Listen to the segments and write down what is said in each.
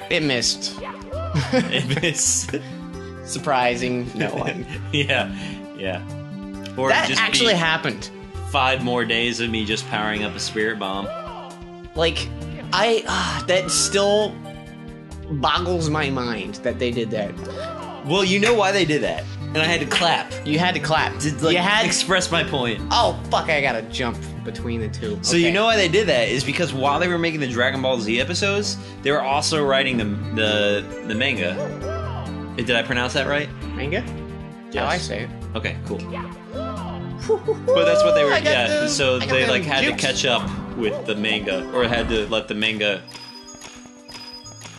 It missed. It missed. Surprising no one. Yeah. Or That just actually be happened. 5 more days of me just powering up a spirit bomb. Like, that still boggles my mind that they did that. Well, you know why they did that, and I had to clap You had to clap. to like you had. express my point. Oh fuck! I gotta jump between the two. So you know why they did that is because while they were making the Dragon Ball Z episodes, they were also writing the manga. Did I pronounce that right? manga? Yes. How I say it. Okay, cool. But that's what they were. I got Yeah. the- So I got they them like had jukes. to catch up with the manga, or had to let the manga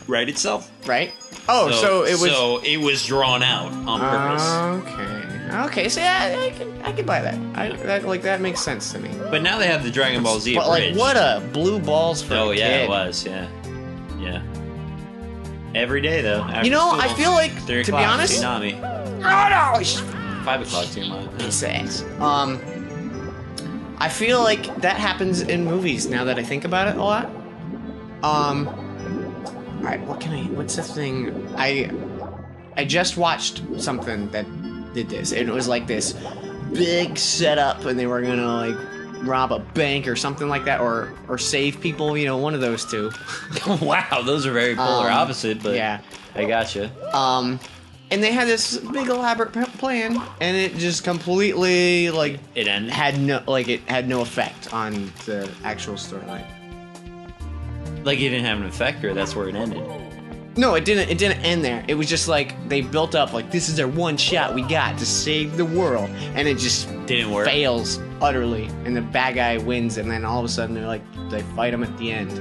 write itself. Right? Oh, so it was. So it was drawn out on purpose. Okay. So yeah, I can buy that. That makes sense to me. But now they have the Dragon Ball Z But like, abridged. what a blue balls for Oh a yeah, kid. it was. Yeah. Every day though. After You know, school, I feel like, 3 to be o'clock, honest- Tsunami. Oh no! 5 o'clock Tsunami. Sex. I feel like that happens in movies now that I think about it a lot. Alright, what's the thing? I just watched something that did this, and it was like this big setup, and they were gonna like rob a bank or something like that, or save people, one of those two. Wow, those are very polar opposite, but Yeah. I gotcha. And they had this big elaborate plan, and it just completely like It ended. it had no effect on the actual storyline. Like it didn't have an effect, or that's where it ended. No, it didn't. It didn't end there. It was just like they built up like this is our one shot we got to save the world, and it just Didn't work. fails utterly, and the bad guy wins, and then all of a sudden they fight him at the end.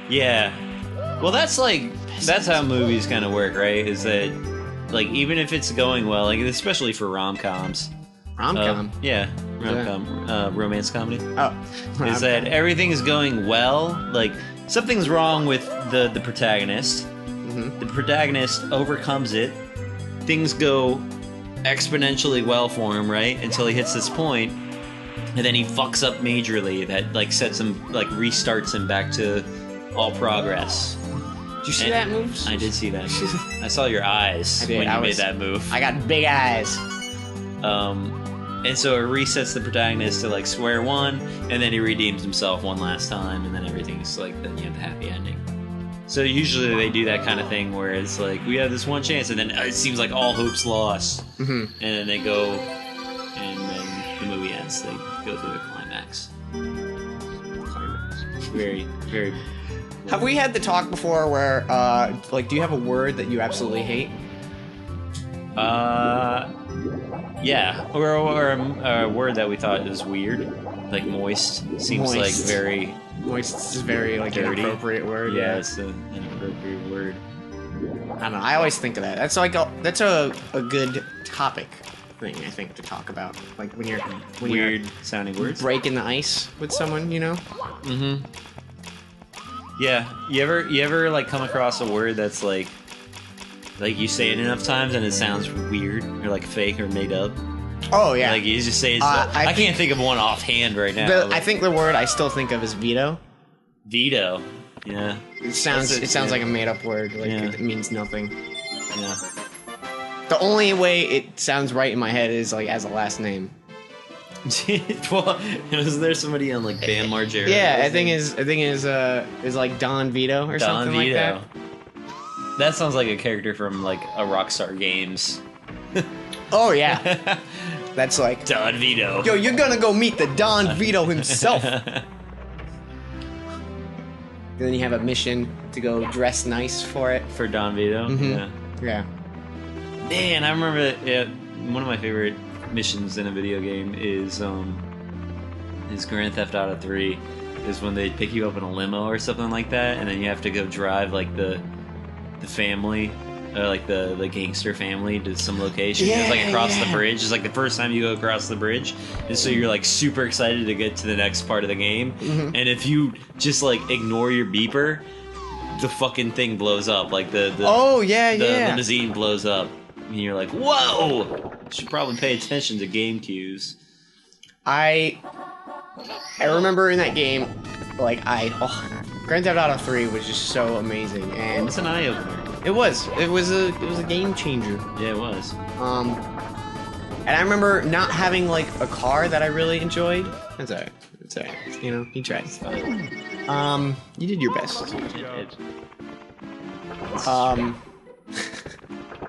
Yeah. Well, that's how movies kind of work, right? Is that like even if it's going well, like especially for rom-coms. Rom-com. Yeah, rom-com, romance comedy. Oh, Is that everything is going well? Like something's wrong with the protagonist. Mhm. The protagonist overcomes it. Things go exponentially well for him, right? Until he hits this point, and then he fucks up majorly. That like sets him, like restarts him back to all progress. Did you see that move? I did see that move. I saw your eyes I did. when you I made was- that move. I got big eyes. And so it resets the protagonist to like square one, and then he redeems himself one last time, and then everything's like, then you have the happy ending. So usually they do that kind of thing where it's like, we have this one chance, and then it seems like all hope's lost. Mm-hmm. And then they go, and then the movie ends. They go through the climax. Very, very. Have we had the talk before where, do you have a word that you absolutely hate? Yeah, or a word that we thought was weird, like moist. Seems Moist. like very. Moist is very Dirty. inappropriate word. Yeah, it's an inappropriate word. I don't know. I always think of that. That's like that's a good topic thing I think to talk about. Like when you're Weird sounding words. breaking the ice with someone, Mm-hmm. Yeah. You ever like come across a word that's like you say it enough times and it sounds weird or like fake or made up? Oh yeah. Like you just say it's I I can't think of one offhand right now. I think the word I still think of is veto. veto. Yeah. It sounds That's it, yeah. like a made up word. Like Yeah. it means nothing. Yeah. The only way it sounds right in my head is like as a last name. Well, was there somebody on like Bam Margera? Yeah, I think is like Don Vito or Don something Vito. like that. That sounds like a character from like a Rockstar Games. Oh yeah. That's like, Don Vito. yo, you're gonna go meet the Don Vito himself. And then you have a mission to go dress nice for it. For Don Vito. Mhm. Yeah. Yeah. Man, I remember one of my favorite missions in a video game is Grand Theft Auto 3 is when they pick you up in a limo or something like that, and then you have to go drive like the family, like the gangster family to some location. It's like across the bridge. It's like the first time you go across the bridge, and so you're like super excited to get to the next part of the game. Mhm. And if you just like ignore your beeper, the fucking thing blows up. Like the Oh yeah, the yeah. limousine blows up, and you're like, "Whoa!" Should probably pay attention to game cues. I remember in that game, like Grand Theft Auto 3 was just so amazing, and It's an eye opener. it was a game changer. Yeah, it was. And I remember not having like a car that I really enjoyed. That's alright. That's alright. You know, you tried. It's fine. You did your best. It-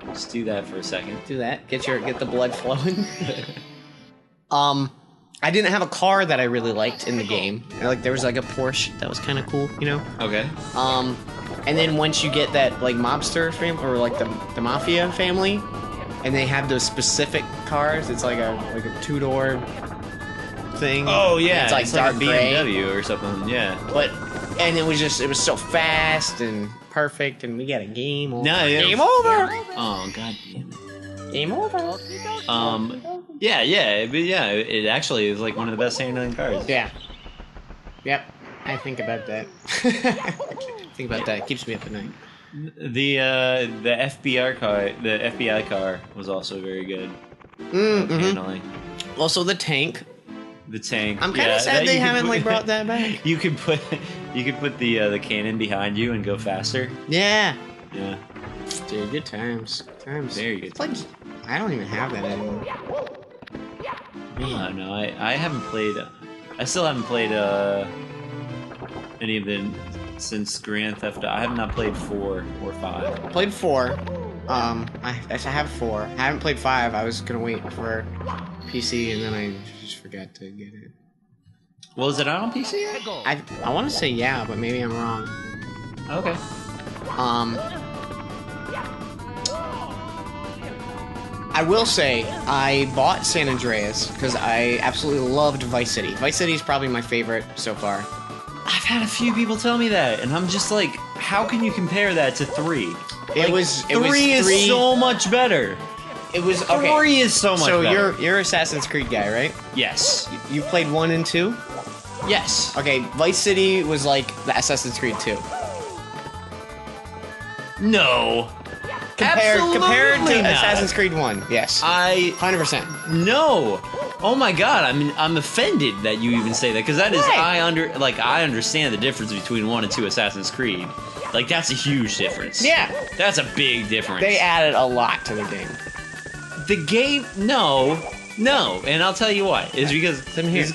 Just do that for a second. Do that. Get the blood flowing. I didn't have a car that I really liked in the game. Like there was like a Porsche that was kind of cool, you know. Okay. And then once you get that like mobster family or like the mafia family, and they have those specific cars, it's like a two-door thing. Oh yeah, it's like dark a gray. BMW or something. Yeah. And it was so fast and perfect, and we got a game over. No, yeah. Game over. Oh god damn it. Game over. Yeah, but yeah. It actually is like one of the best handling cars. Yeah. Yep. I think about that. Think about that. It keeps me up at night. The FBI car was also very good. Mm-hmm. Handling. Also, the tank. The tank. I'm kind of sad that they you could haven't put- like brought that back. You could put the cannon behind you and go faster. Yeah. Yeah. Dude, good times. Times. Very good. It's like I don't even have that anymore. Man. No, I haven't played. I still haven't played any of them since Grand Theft Auto. I have not played 4 or 5. I played 4. I have 4. I haven't played 5. I was gonna wait for PC, and then I just forgot to get it. Well, is it out on PC yet? I want to say yeah, but maybe I'm wrong. Okay. I will say I bought San Andreas because I absolutely loved Vice City. Vice City is probably my favorite so far. I've had a few people tell me that, and I'm just like, how can you compare that to 3? It was 3 is three- so much better. It was okay. 3 is so much So better. you're Assassin's Creed guy, right? Yes. You played 1 and 2. Yes. Okay, Vice City was like the Assassin's Creed 2. No. Compared to Absolutely not. Assassin's Creed 1, yes. 100%. No. Oh my god, I'm offended that you even say that, because that is Why? I understand the difference between 1 and 2 Assassin's Creed. Like, that's a huge difference. Yeah. That's a big difference. They added a lot to the game. The game, no, and I'll tell you why. Is because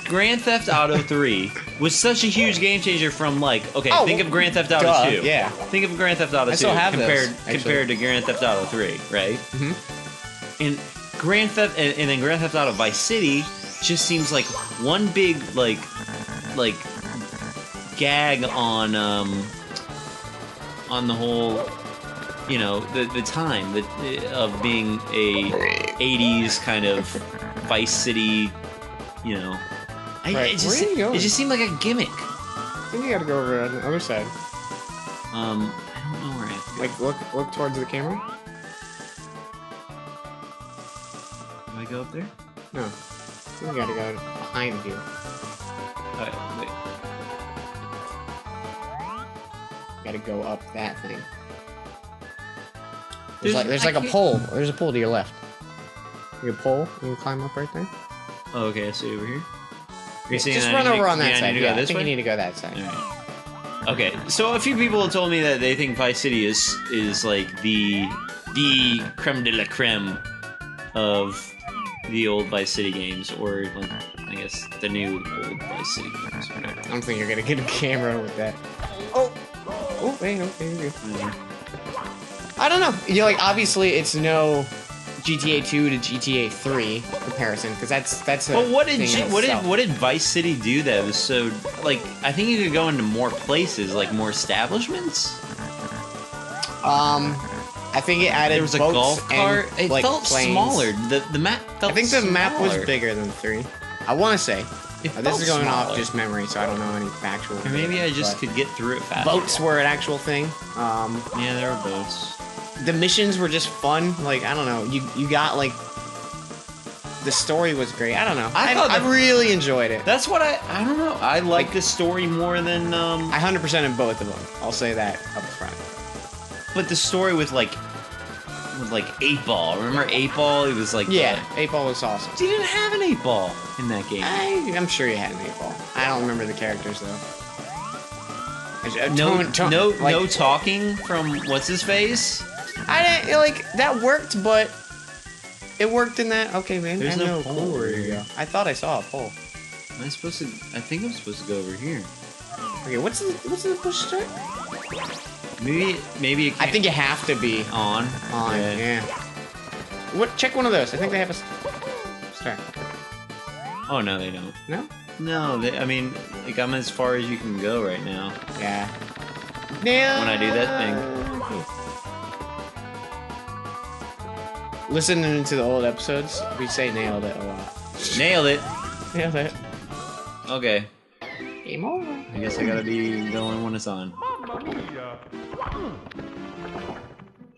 Grand Theft Auto 3 was such a huge game changer from think of Grand Theft Auto duh, 2. yeah. Think of Grand Theft Auto 2 I still have those, actually. compared to Grand Theft Auto 3, right? Mm-hmm. And Grand Theft and then Grand Theft Auto Vice City just seems like one big like gag on the whole, you know, the time of being a 80s kind of Vice City, you know. Right. Where are you going? It just seemed like a gimmick. I think you gotta go over on the other side. I don't know where I have to go. Like, look towards the camera. Do I go up there? No. I think you gotta go behind you. Alright, wait. You gotta go up that thing. There's- There's I like a can't- pole. There's a pole to your left. You a pole? You can climb up right there? Oh, okay, I see over here. You're saying Just that I run need to- over on that yeah, I side. need to go Yeah, I this think way? you need to go that side. Alright. Okay, so a few people have told me that they think Vice City is like the creme de la creme of the old Vice City games, or like I guess the new old Vice City games. Or whatever. I don't think you're gonna get a camera with that. Oh! Oh, wait, okay, you're good. I don't know. You know, like, obviously it's no GTA 2 to GTA 3 comparison, because that's a But what did thing in what itself. did Vice City do that was so like? I think you could go into more places, like more establishments. I think it added There was a boats golf and, cart. It like, felt planes. smaller. The map felt. I think the map was smaller. bigger than 3. I want to say. It This felt is going off smaller. just memory, so I don't know any factual. Or maybe I just but could get through it faster. boats were an actual thing. Yeah, there were boats. The missions were just fun. Like, I don't know. You got like. The story was great. I don't know. I thought I that- really enjoyed it. That's what I don't know. I like the story more than I 100% in both of them. I'll say that up front. but the story with like 8 Ball. Remember 8 Ball? It was like Yeah, 8 Ball was awesome. you didn't have an 8 Ball in that game. I'm sure you had an 8 Ball. I don't remember the characters though. No talking from what's his face. I didn't like that worked, but it worked in that. Okay, man. There's no cool. pole Where you go. I thought I saw a pole. Am I supposed to? I think I'm supposed to go over here. Okay, what's the push start? Maybe. It I think you have to be on. Yeah. What? Check one of those. I think they have a start. Oh no, they don't. No. No, I mean, like I'm as far as you can go right now. Yeah. Nail. When I do that thing. Listening to the old episodes, we say nailed it a lot. Nailed it. Nailed it. Okay. Game over. I guess I gotta be going when it's on.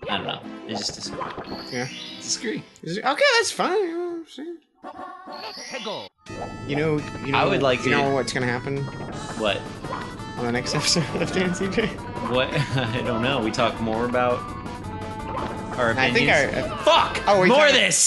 I don't know. It's just disagree. Yeah. Disagree. Okay, that's fine. You know. I would like You to- know what's gonna happen What? on the next episode of Dance CJ? What? I don't know. We talk more about our I think opinions. Fuck! Oh, More of this!